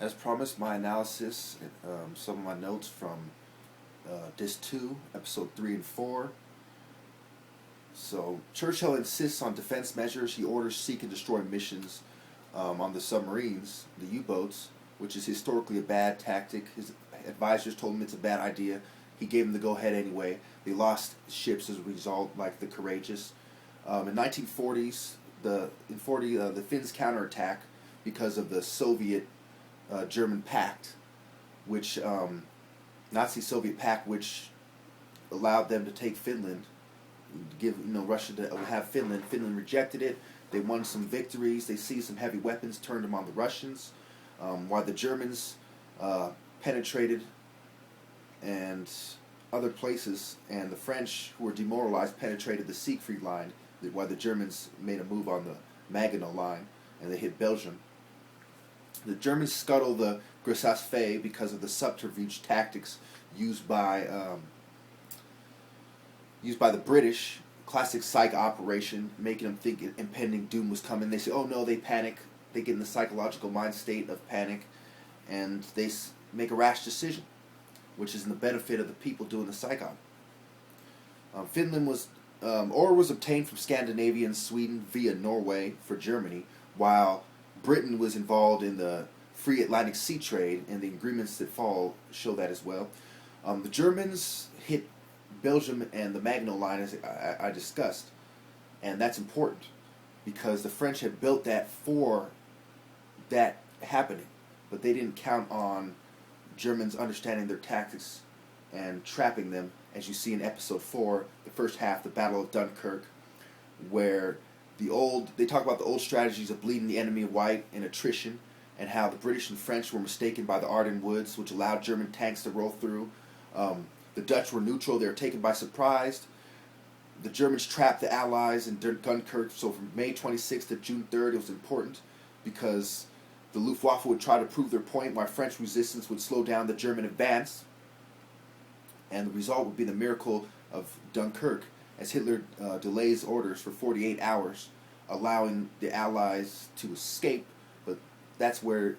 As promised, my analysis, some of my notes from Disc 2, Episode 3 and 4. So, Churchill insists on defense measures. He orders seek and destroy missions on the submarines, the U-boats, which is historically a bad tactic. His advisors told him it's a bad idea. He gave them the go-ahead anyway. They lost ships as a result, like the Courageous. In 1940s, the Finns counterattack because of the Soviet German pact, which Nazi-Soviet pact, which allowed them to take Finland, give Russia to have Finland. Finland rejected it. They won some victories. They seized some heavy weapons, turned them on the Russians, while the Germans penetrated and other places, and the French, who were demoralized, penetrated the Siegfried Line, while the Germans made a move on the Maginot Line, and they hit Belgium. The Germans scuttle the Grisas Fay because of the subterfuge tactics used by the British. Classic psych operation, making them think impending doom was coming. They say, "Oh no!" They panic. They get in the psychological mind state of panic, and they make a rash decision, which is in the benefit of the people doing the psych op. Finland was ore was obtained from Scandinavia and Sweden via Norway for Germany, while Britain was involved in the free Atlantic Sea trade, and the agreements that follow show that as well. The Germans hit Belgium and the Maginot Line, as I discussed, and that's important because the French had built that for that happening, but they didn't count on Germans understanding their tactics and trapping them, as you see in Episode 4, the first half, the Battle of Dunkirk, where they talk about the old strategies of bleeding the enemy white and attrition, and how the British and French were mistaken by the Ardennes Woods, which allowed German tanks to roll through. The Dutch were neutral. They were taken by surprise. The Germans trapped the Allies in Dunkirk. So from May 26th to June 3rd, it was important because the Luftwaffe would try to prove their point, while French resistance would slow down the German advance. And the result would be the miracle of Dunkirk, as Hitler delays orders for 48 hours, allowing the Allies to escape. But that's where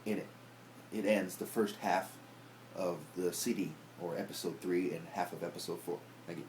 it ends, the first half of the CD, or Episode 3 and half of Episode 4. Thank you.